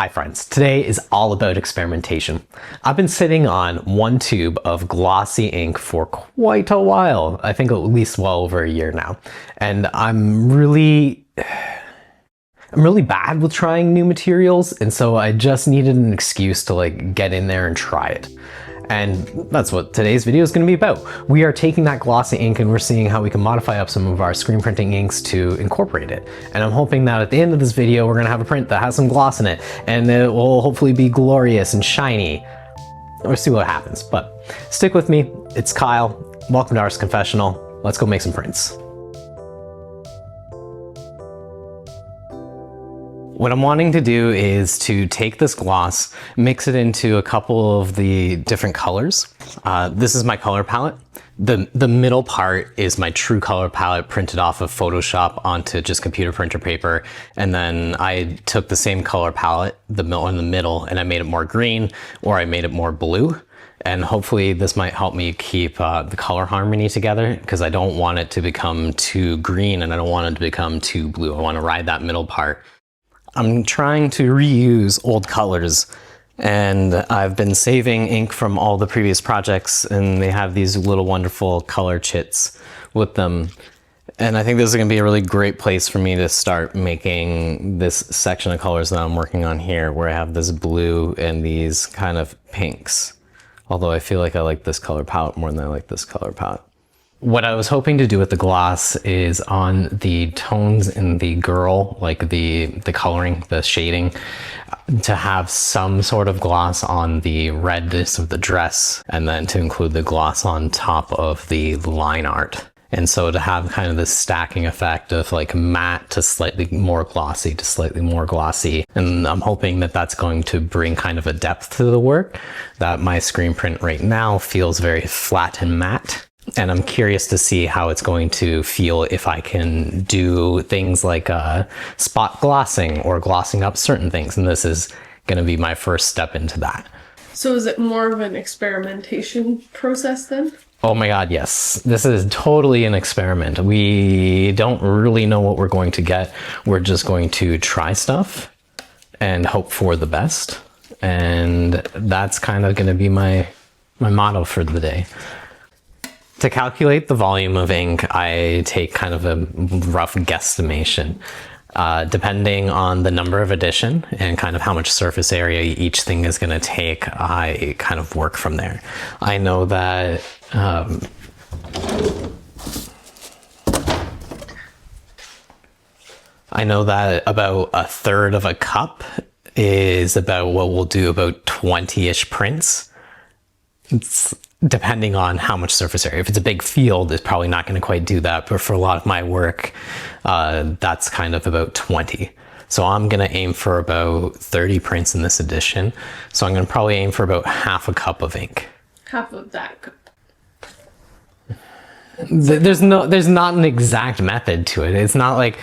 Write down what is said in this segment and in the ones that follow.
Hi friends, today is all about experimentation. I've been sitting on one tube of glossy ink for quite a while, I think at least well over a year now, and I'm really bad with trying new materials, and so I just needed an excuse to get in there and try it. And that's what today's video is going to be about. We are taking that glossy ink and we're seeing how we can modify up some of our screen printing inks to incorporate it. And I'm hoping that at the end of this video, we're going to have a print that has some gloss in it and it will hopefully be glorious and shiny. We'll see what happens, but stick with me. It's Kyle. Welcome to Artist Confessional. Let's go make some prints. What I'm wanting to do is to take this gloss, mix it into a couple of the different colors. This is my color palette. The middle part is my true color palette printed off of Photoshop onto just computer printer paper. And then I took the same color palette, the middle, and I made it more green or I made it more blue. And hopefully this might help me keep the color harmony together because I don't want it to become too green and I don't want it to become too blue. I want to ride that middle part. I'm trying to reuse old colors, and I've been saving ink from all the previous projects, and they have these little wonderful color chits with them. And I think this is going to be a really great place for me to start making this section of colors that I'm working on here, where I have this blue and these kind of pinks. Although I feel like I like this color palette more than I like this color palette. What I was hoping to do with the gloss is on the tones in the girl, like the coloring, the shading, to have some sort of gloss on the redness of the dress, and then to include the gloss on top of the line art. And so to have kind of this stacking effect of like matte to slightly more glossy to slightly more glossy. And I'm hoping that that's going to bring kind of a depth to the work, that my screen print right now feels very flat and matte. And I'm curious to see how it's going to feel if I can do things like spot glossing or glossing up certain things. And this is going to be my first step into that. So is it more of an experimentation process then? Oh my God, yes. This is totally an experiment. We don't really know what we're going to get. We're just going to try stuff and hope for the best. And that's kind of going to be my motto for the day. To calculate the volume of ink, I take kind of a rough guesstimation. Depending on the number of addition and kind of how much surface area each thing is going to take, I kind of work from there. I know that about a third of a cup is about what we'll do about 20-ish prints. It's depending on how much surface area. If it's a big field, it's probably not going to quite do that. But for a lot of my work, that's kind of about 20. So I'm going to aim for about 30 prints in this edition. So I'm going to probably aim for about half a cup of ink. Half of that cup. There's not an exact method to it. It's not like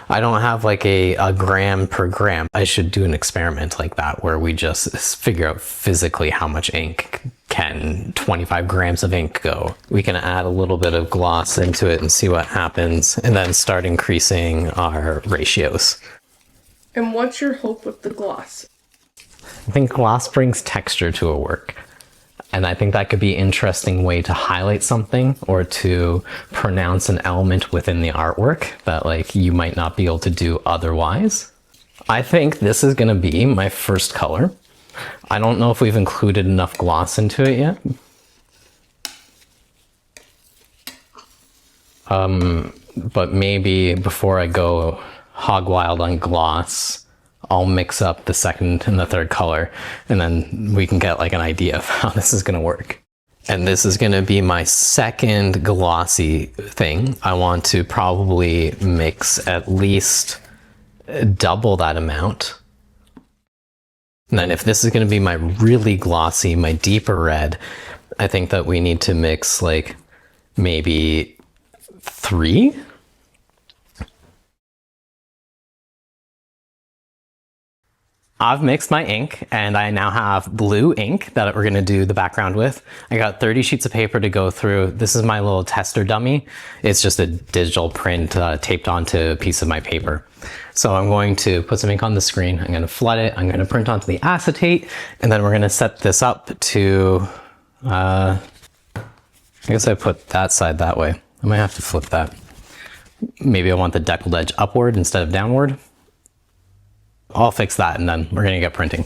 I don't have like a gram per gram. I should do an experiment like that where we just figure out physically how much ink can 25 grams of ink go. We can add a little bit of gloss into it and see what happens, and then start increasing our ratios. And what's your hope with the gloss? I think gloss brings texture to a work. And I think that could be an interesting way to highlight something or to pronounce an element within the artwork that like you might not be able to do otherwise. I think this is going to be my first color. I don't know if we've included enough gloss into it yet. But maybe before I go hog wild on gloss, I'll mix up the second and the third color, and then we can get like an idea of how this is going to work. And this is going to be my second glossy thing. I want to probably mix at least double that amount. And then if this is going to be my really glossy, my deeper red, I think that we need to mix like maybe 3. I've mixed my ink and I now have blue ink that we're gonna do the background with. I got 30 sheets of paper to go through. This is my little tester dummy. It's just a digital print taped onto a piece of my paper. So I'm going to put some ink on the screen. I'm gonna flood it. I'm gonna print onto the acetate, and then we're gonna set this up to, I guess I put that side that way. I might have to flip that. Maybe I want the deckled edge upward instead of downward. I'll fix that and then we're gonna get printing.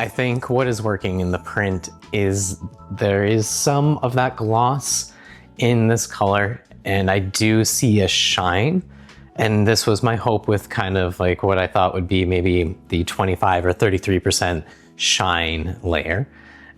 I think what is working in the print is there is some of that gloss in this color, and I do see a shine. And this was my hope with kind of like what I thought would be maybe the 25 or 33% shine layer.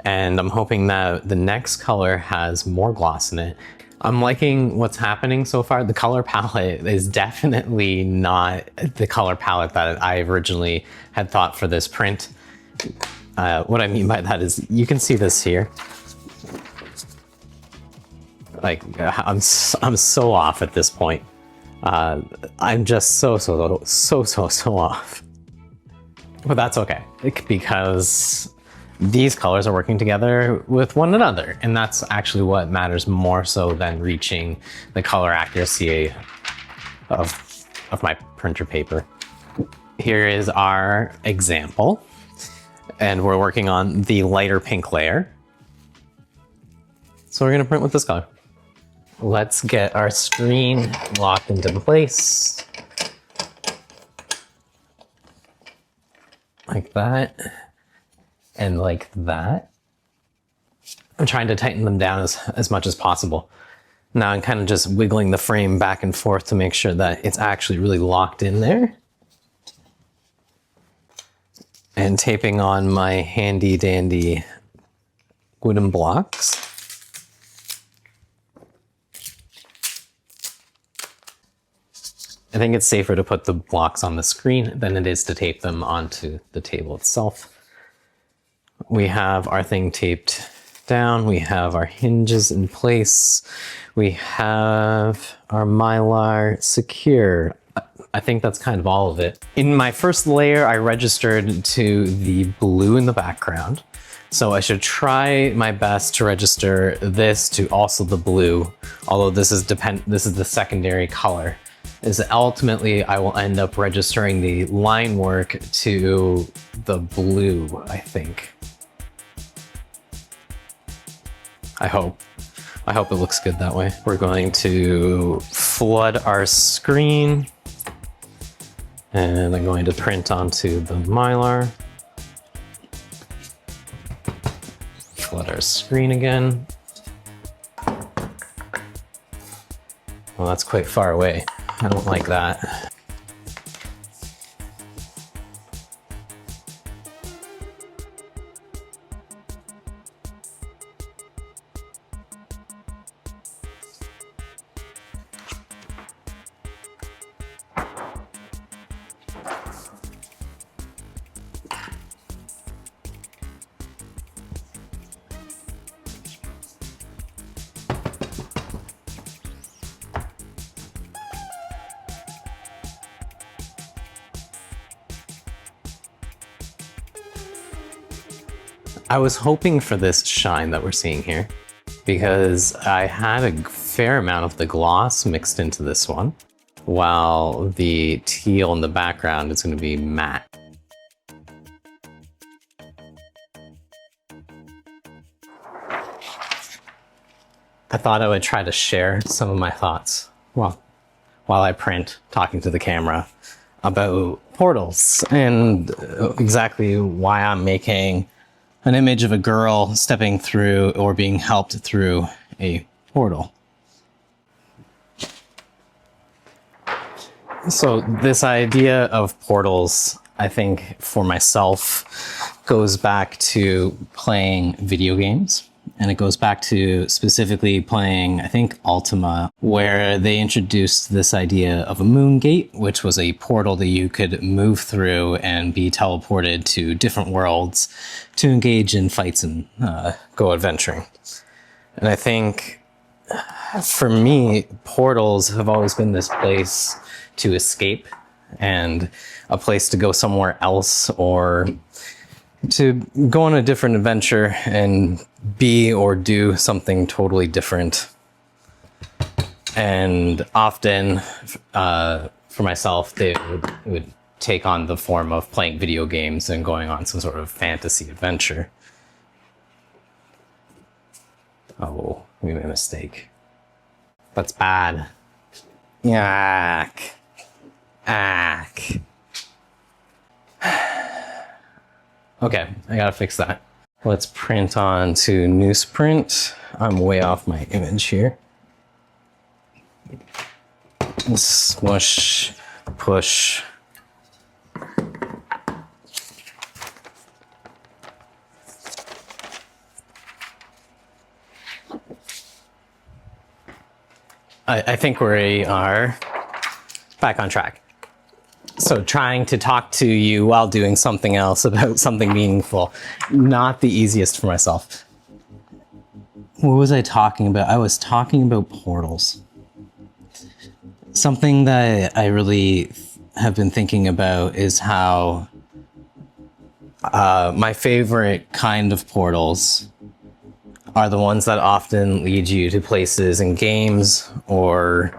And I'm hoping that the next color has more gloss in it. I'm liking what's happening so far. The color palette is definitely not the color palette that I originally had thought for this print. What I mean by that is you can see this here. Like I'm so off at this point. I'm just so off. But that's okay, because these colors are working together with one another, and that's actually what matters more so than reaching the color accuracy of my printer paper. Here is our example. And we're working on the lighter pink layer. So we're gonna print with this color. Let's get our screen locked into place. Like that, and like that. I'm trying to tighten them down as much as possible. Now I'm kind of just wiggling the frame back and forth to make sure that it's actually really locked in there. And taping on my handy dandy wooden blocks. I think it's safer to put the blocks on the screen than it is to tape them onto the table itself. We have our thing taped down. We have our hinges in place. We have our Mylar secure. I think that's kind of all of it. In my first layer, I registered to the blue in the background. So I should try my best to register this to also the blue, although this is the secondary color. Is ultimately I will end up registering the line work to the blue, I think. I hope it looks good that way. We're going to flood our screen. And I'm going to print onto the Mylar. Flood our screen again. Well, that's quite far away. I don't like that. I was hoping for this shine that we're seeing here because I had a fair amount of the gloss mixed into this one, while the teal in the background is going to be matte. I thought I would try to share some of my thoughts while I print, talking to the camera, about portals and exactly why I'm making an image of a girl stepping through or being helped through a portal. So this idea of portals, I think for myself, goes back to playing video games. And it goes back to specifically playing, I think, Ultima, where they introduced this idea of a moon gate, which was a portal that you could move through and be teleported to different worlds to engage in fights and go adventuring. And I think for me, portals have always been this place to escape and a place to go somewhere else or to go on a different adventure and be or do something totally different. And often, for myself, it would take on the form of playing video games and going on some sort of fantasy adventure. Oh, we made a mistake. That's bad. Yuck. Ack. Okay, I gotta fix that. Let's print on to newsprint. I'm way off my image here. Smush, push. I think we are back on track. So trying to talk to you while doing something else about something meaningful, not the easiest for myself. What was I talking about? I was talking about portals. Something that I really have been thinking about is how my favorite kind of portals are the ones that often lead you to places in games or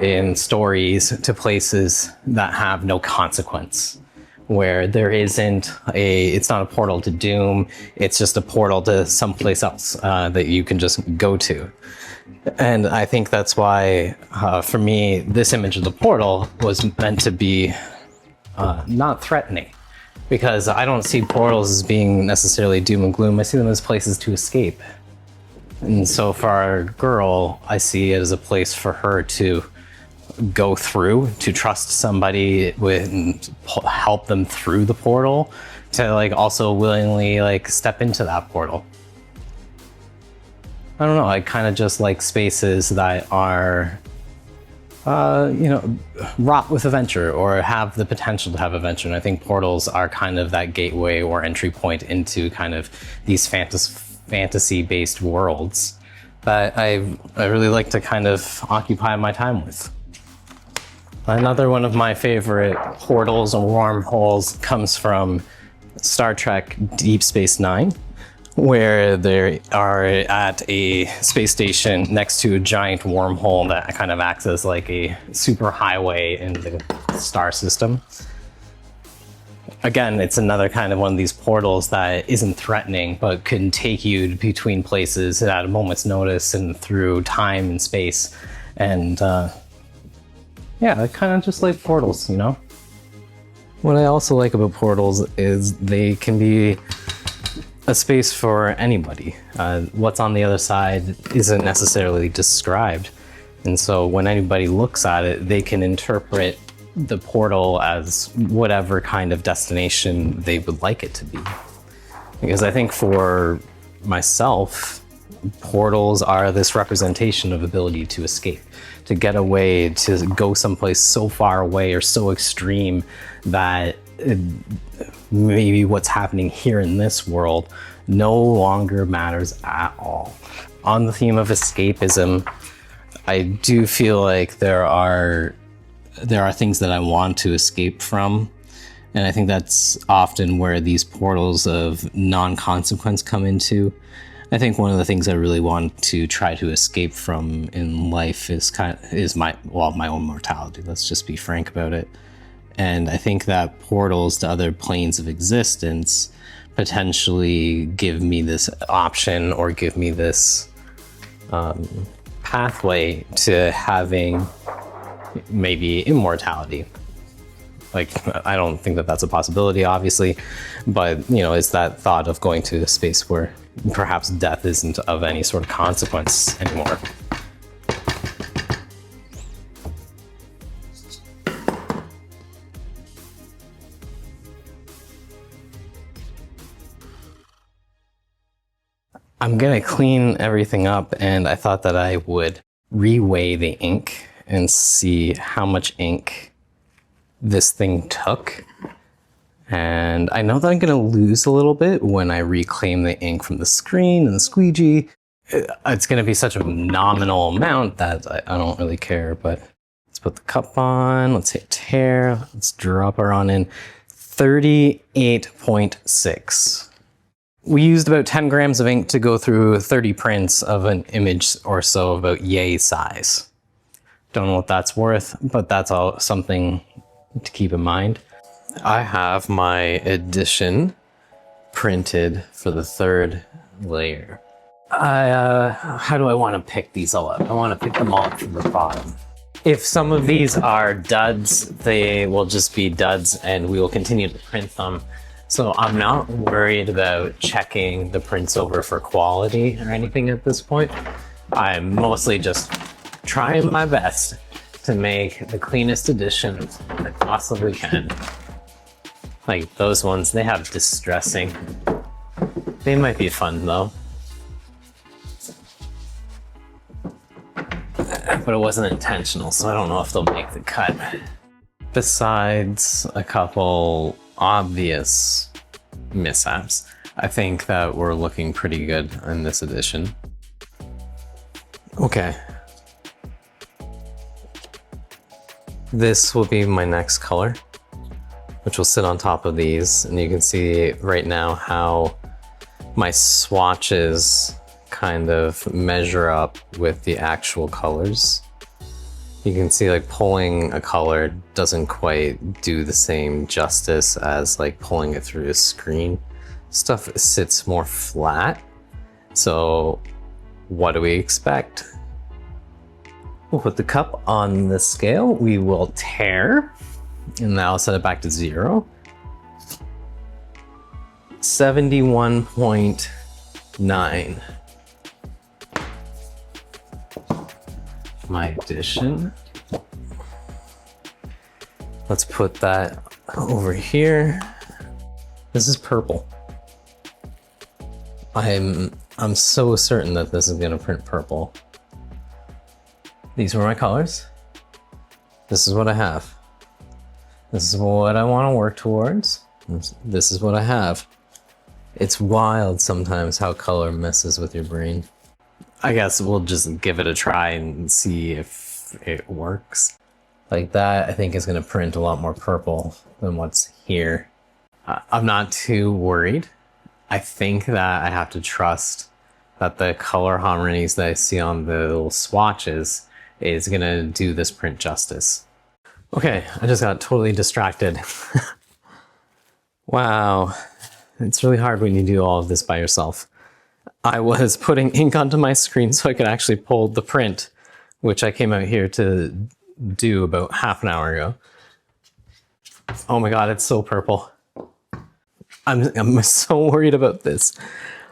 in stories to places that have no consequence, where there isn't it's not a portal to doom, it's just a portal to someplace else that you can just go to. And I think that's why, for me, this image of the portal was meant to be not threatening, because I don't see portals as being necessarily doom and gloom. I see them as places to escape. And so for our girl, I see it as a place for her to go through, to trust somebody with and help them through the portal, to like also willingly like step into that portal. I don't know, I kind of just like spaces that are wrought with adventure or have the potential to have adventure. And I think portals are kind of that gateway or entry point into kind of these fantasy-based worlds that I really like to kind of occupy my time with. Another one of my favorite portals and wormholes comes from Star Trek Deep Space Nine, where they are at a space station next to a giant wormhole that kind of acts as like a super highway in the star system. Again, it's another kind of one of these portals that isn't threatening, but can take you between places at a moment's notice and through time and space. And yeah, I kind of just like portals, you know? What I also like about portals is they can be a space for anybody. What's on the other side isn't necessarily described. And so when anybody looks at it, they can interpret the portal as whatever kind of destination they would like it to be. Because I think for myself, portals are this representation of ability to escape, to get away, to go someplace so far away or so extreme that maybe what's happening here in this world no longer matters at all. On the theme of escapism, I do feel like there are things that I want to escape from, And I think that's often where these portals of non-consequence come into. I think one of the things I really want to try to escape from in life is my own mortality. Let's just be frank about it. And I think that portals to other planes of existence potentially give me this option, or give me this pathway to having maybe immortality. Like, I don't think that that's a possibility, obviously, but, you know, it's that thought of going to a space where perhaps death isn't of any sort of consequence anymore. I'm gonna clean everything up, and I thought that I would reweigh the ink and see how much ink this thing took. And I know that I'm gonna lose a little bit when I reclaim the ink from the screen and the squeegee. It's gonna be such a nominal amount that I don't really care, but let's put the cup on, let's hit tear, let's drop her on in 38.6. We used about 10 grams of ink to go through 30 prints of an image or so about yay size. Don't know what that's worth, but that's all something to keep in mind. I have my edition printed for the third layer. How do I want to pick these all up? I want to pick them all up from the bottom. If some of these are duds, they will just be duds and we will continue to print them. So I'm not worried about checking the prints over for quality or anything at this point. I'm mostly just trying my best to make the cleanest edition I possibly can. Like those ones, they have distressing. They might be fun though. But it wasn't intentional, so I don't know if they'll make the cut. Besides a couple obvious mishaps, I think that we're looking pretty good in this edition. Okay. This will be my next color, which will sit on top of these. And you can see right now how my swatches kind of measure up with the actual colors. You can see like pulling a color doesn't quite do the same justice as like pulling it through a screen. Stuff sits more flat. So what do we expect? We'll put the cup on the scale. We will tear, and now I'll set it back to 0. 71.9. My addition. Let's put that over here. This is purple. I'm so certain that this is gonna print purple. These were my colors. This is what I have. This is what I want to work towards. This is what I have. It's wild sometimes how color messes with your brain. I guess we'll just give it a try and see if it works. Like that, I think is going to print a lot more purple than what's here. I'm not too worried. I think that I have to trust that the color harmonies that I see on the little swatches is going to do this print justice. Okay, I just got totally distracted. Wow, it's really hard when you do all of this by yourself. I was putting ink onto my screen so I could actually pull the print, which I came out here to do about half an hour ago. Oh my god, it's so purple. I'm so worried about this.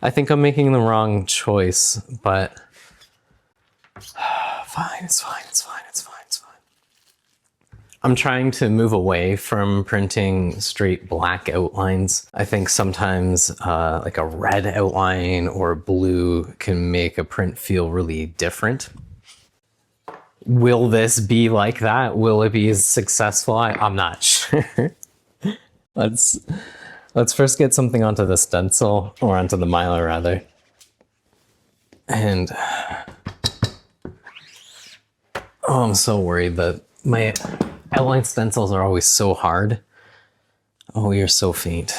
I think I'm making the wrong choice, but fine, it's fine, it's fine, it's fine, it's fine. I'm trying to move away from printing straight black outlines. I think sometimes like a red outline or blue can make a print feel really different. Will this be like that? Will it be as successful? I'm not sure. Let's first get something onto the stencil, or onto the Mylar rather. And oh, I'm so worried that my outline stencils are always so hard. Oh, you're so faint.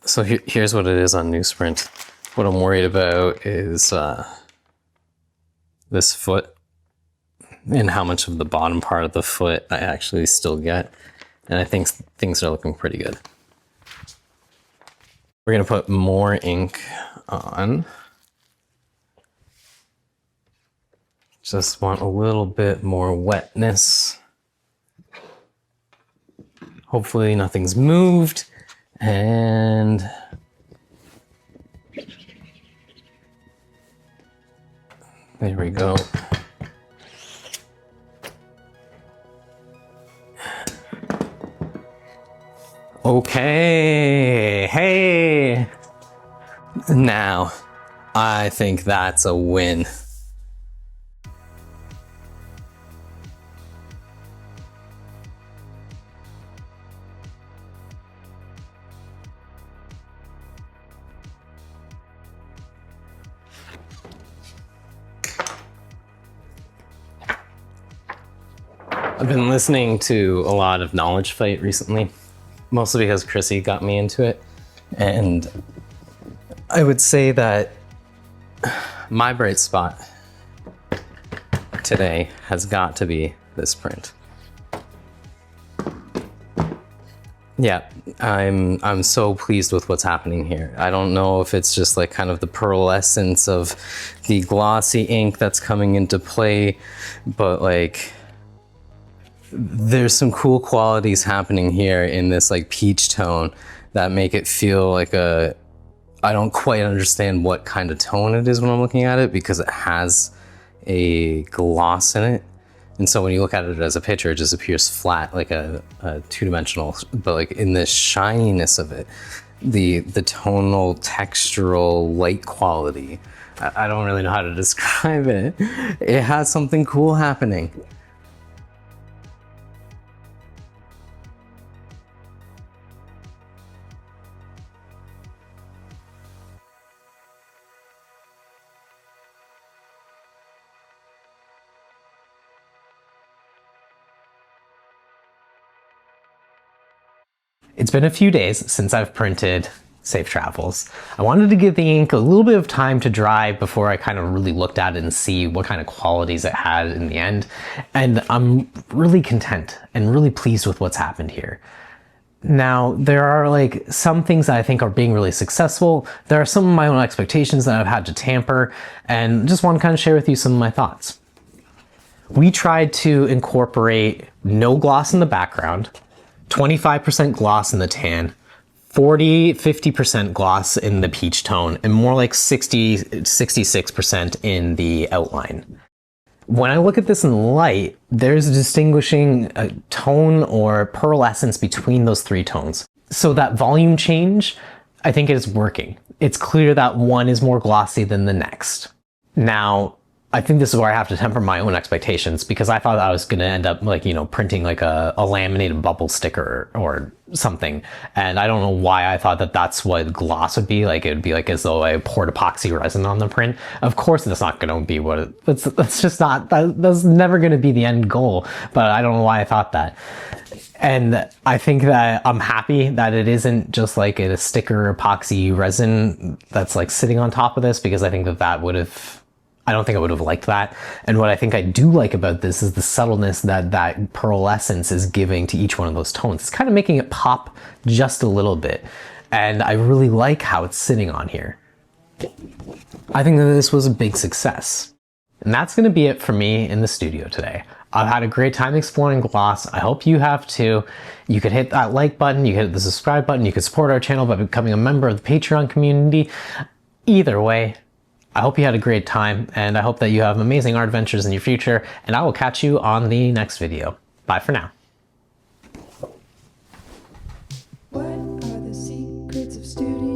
So here's what it is on newsprint. What I'm worried about is this foot and how much of the bottom part of the foot I actually still get. And I think things are looking pretty good. We're gonna put more ink on. Just want a little bit more wetness. Hopefully nothing's moved. And there we go. Okay, hey. Now, I think that's a win. I've been listening to a lot of Knowledge Fight recently, mostly because Chrissy got me into it. And I would say that my bright spot today has got to be this print. Yeah, I'm so pleased with what's happening here. I don't know if it's just like kind of the pearlescence of the glossy ink that's coming into play, but like there's some cool qualities happening here in this like peach tone that make it feel like a, I don't quite understand what kind of tone it is when I'm looking at it because it has a gloss in it. And so when you look at it as a picture, it just appears flat, like a two-dimensional, but like in the shininess of it, the tonal, textural, light quality, I don't really know how to describe it. It has something cool happening. It's been a few days since I've printed Safe Travels. I wanted to give the ink a little bit of time to dry before I kind of really looked at it and see what kind of qualities it had in the end. And I'm really content and really pleased with what's happened here. Now, there are like some things that I think are being really successful. There are some of my own expectations that I've had to tamper, and just want to kind of share with you some of my thoughts. We tried to incorporate no gloss in the background, 25% gloss in the tan, 50% gloss in the peach tone, and more like 66% in the outline. When I look at this in the light, there's a distinguishing tone or pearlescence between those three tones. So that volume change, I think is working. It's clear that one is more glossy than the next. Now, I think this is where I have to temper my own expectations because I thought I was going to end up like, you know, printing like a laminated bubble sticker or something. And I don't know why I thought that that's what gloss would be. Like it would be like as though I poured epoxy resin on the print. Of course, that's not going to be what that's just not, that's never going to be the end goal. But I don't know why I thought that. And I think that I'm happy that it isn't just like a sticker epoxy resin that's like sitting on top of this, because I think that that would have, I don't think I would have liked that. And what I think I do like about this is the subtleness that that pearlescence is giving to each one of those tones. It's kind of making it pop just a little bit. And I really like how it's sitting on here. I think that this was a big success. And that's going to be it for me in the studio today. I've had a great time exploring gloss. I hope you have too. You could hit that like button, you could hit the subscribe button, you could support our channel by becoming a member of the Patreon community. Either way, I hope you had a great time, and I hope that you have amazing art adventures in your future, and I will catch you on the next video. Bye for now. What are the secrets of studio?